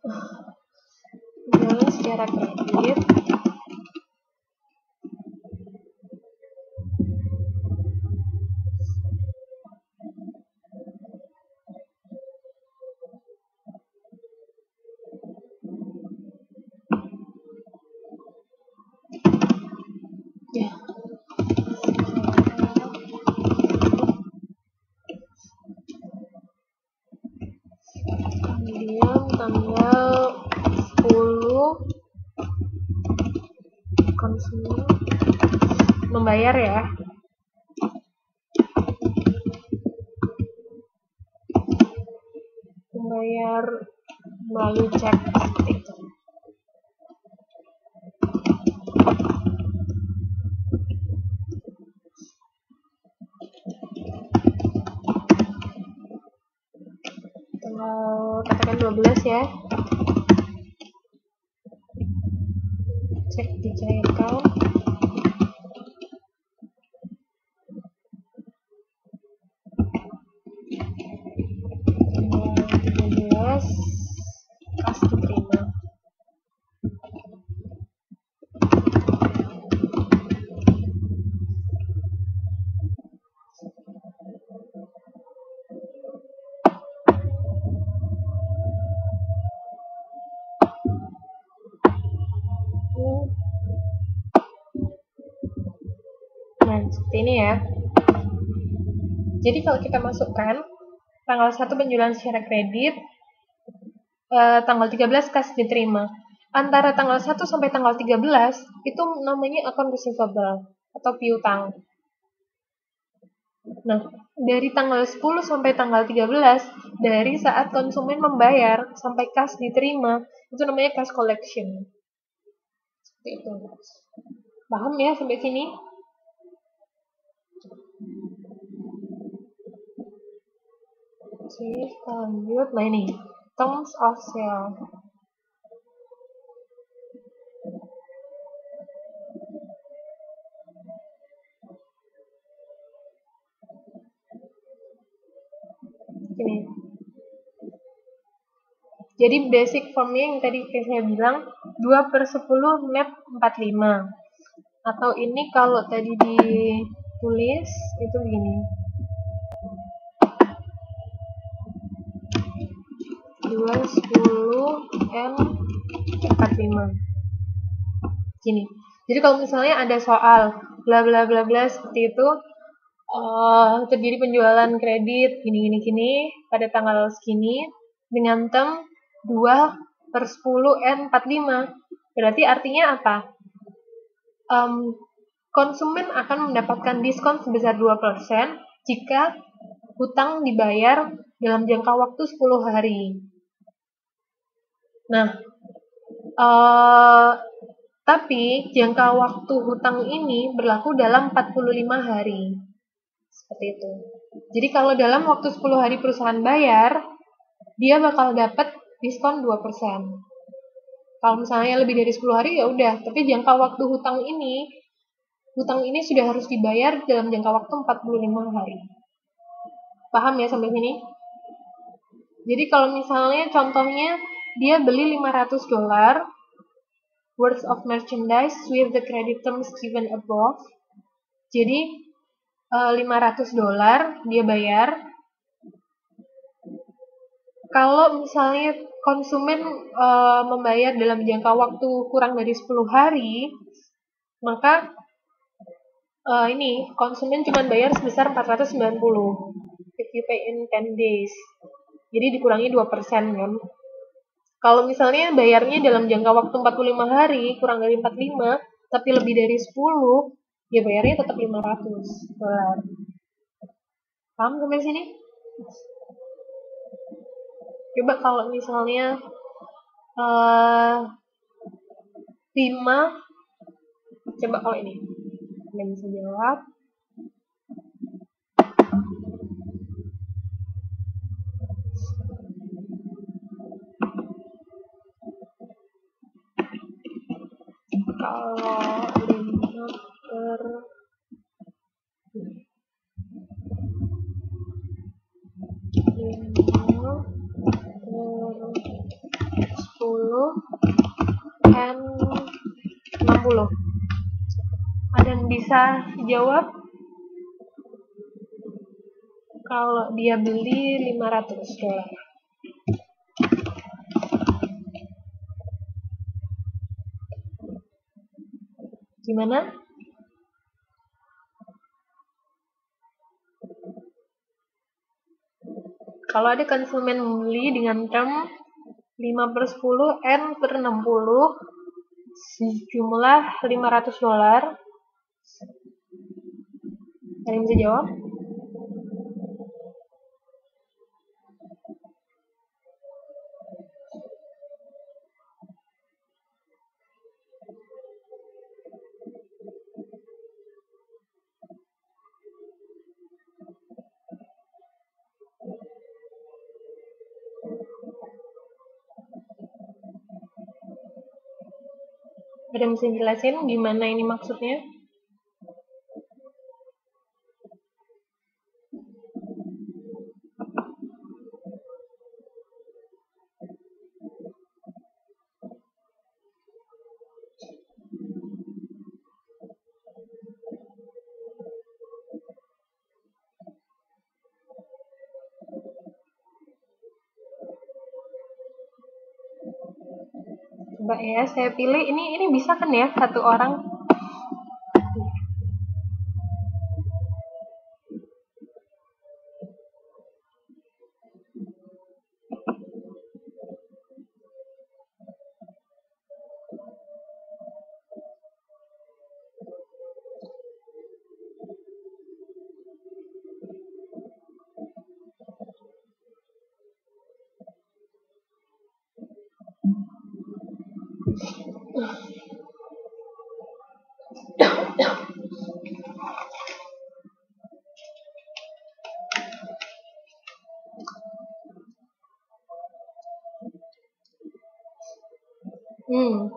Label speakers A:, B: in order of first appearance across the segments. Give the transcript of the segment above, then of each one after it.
A: penjualan secara kredit. Ya. Kemudian tanggal 10 konsumen membayar ya. Membayar melalui cek itu. Tanggal katakan 12 ya. Cek dicairkan. Tanggal 13 kas diterima. Nah, seperti ini ya. Jadi kalau kita masukkan tanggal 1 penjualan secara kredit, tanggal 13 kas diterima. Antara tanggal 1 sampai tanggal 13 itu namanya akun receivable atau piutang. Nah, dari tanggal 10 sampai tanggal 13, dari saat konsumen membayar sampai kas diterima, itu namanya cash collection. Seperti itu. Paham ya sampai sini? Oke, lanjut. Nah ini, terms of sale. Ini. Jadi basic formnya yang tadi saya bilang 2/10 net 45. Atau ini kalau tadi ditulis itu begini. 2/10 N 45. Gini. Jadi kalau misalnya ada soal bla bla bla bla seperti itu, terjadi penjualan kredit gini pada tanggal segini dengan term 2/10 N45. Berarti artinya apa? Konsumen akan mendapatkan diskon sebesar 2% jika hutang dibayar dalam jangka waktu 10 hari. Nah, tapi jangka waktu hutang ini berlaku dalam 45 hari. Seperti itu. Jadi kalau dalam waktu 10 hari perusahaan bayar, dia bakal dapat diskon 2%. Kalau misalnya lebih dari 10 hari ya udah, tapi jangka waktu hutang ini sudah harus dibayar dalam jangka waktu 45 hari. Paham ya sampai sini? Jadi kalau misalnya contohnya dia beli $500 worth of merchandise with the credit terms given above. Jadi $500 dia bayar. Kalau misalnya konsumen membayar dalam jangka waktu kurang dari 10 hari, maka ini konsumen cuma bayar sebesar 490 if you pay in 10 days. Jadi dikurangi 2% kan. Kalau misalnya bayarnya dalam jangka waktu 45 hari, kurang dari 45, tapi lebih dari 10, ya bayarnya tetap $500. Paham sampai sini? Coba kalau misalnya 5, coba kalau ini. Kalian bisa jawab. Kalau 5 per 10 N60. Ada yang bisa jawab? Kalau dia beli $500. Gimana? Kalau ada konsumen membeli dengan term 5/10 N/60 sejumlah $500, ada yang bisa jawab? Ada yang bisa jelasin gimana ini maksudnya? Coba ya, saya pilih. Ini bisa kan ya, satu orang?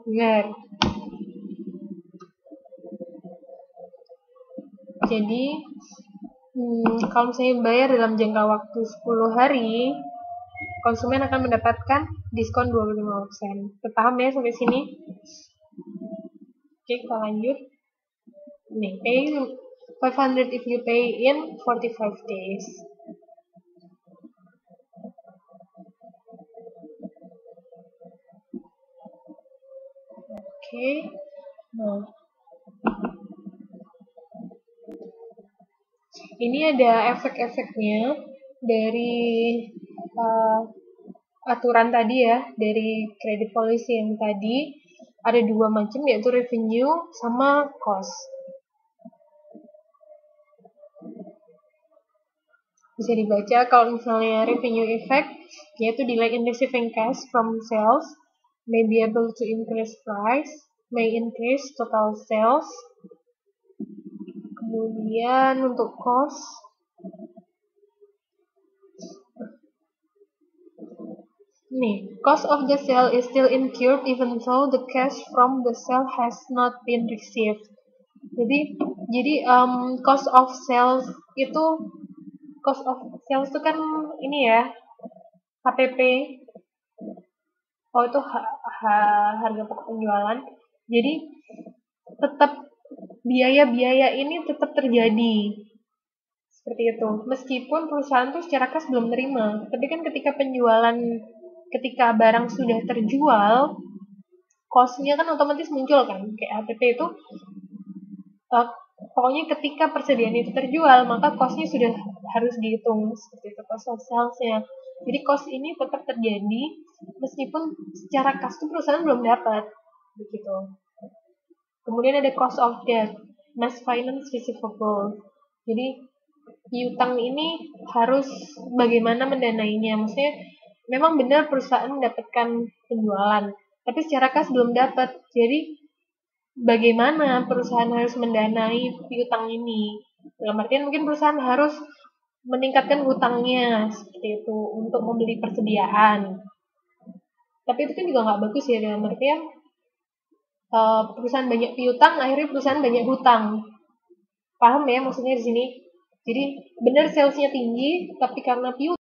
A: Benar. Jadi, kalau misalnya bayar dalam jangka waktu 10 hari, konsumen akan mendapatkan diskon 25%. Paham ya sampai sini? Oke, kita lanjut. Nih, pay 500 if you pay in 45 days. Oke. Nah, ini ada efek-efeknya dari aturan tadi ya, dari credit policy yang tadi. Ada dua macam, yaitu revenue sama cost. Bisa dibaca kalau misalnya revenue effect, yaitu delay in receiving cash from sales, may be able to increase price, may increase total sales. Kemudian untuk cost, cost of the sale is still incurred even though the cash from the sale has not been received. Jadi cost of sales itu kan ini ya, HPP. Oh, itu harga pokok penjualan. Jadi tetap biaya-biaya ini tetap terjadi. Seperti itu. Meskipun perusahaan tuh secara kas belum terima, tapi kan ketika barang sudah terjual, cost-nya kan otomatis muncul kan. Kayak HPP itu pokoknya ketika persediaan itu terjual, maka cost-nya sudah harus dihitung. Seperti itu, cost of sales-nya. Jadi cost ini tetap terjadi meskipun secara kas tuh perusahaan belum dapat. Begitu. Kemudian ada cost of debt, mass finance receivable. Jadi piutang ini harus bagaimana mendanainya. Maksudnya memang benar perusahaan mendapatkan penjualan, tapi secara kas belum dapat. Jadi bagaimana perusahaan harus mendanai piutang ini? Dalam artian mungkin perusahaan harus meningkatkan hutangnya seperti itu untuk membeli persediaan. Tapi itu kan juga nggak bagus ya, dalam artian perusahaan banyak piutang, akhirnya perusahaan banyak hutang. Paham ya maksudnya di sini? Jadi benar salesnya tinggi, tapi karena piutang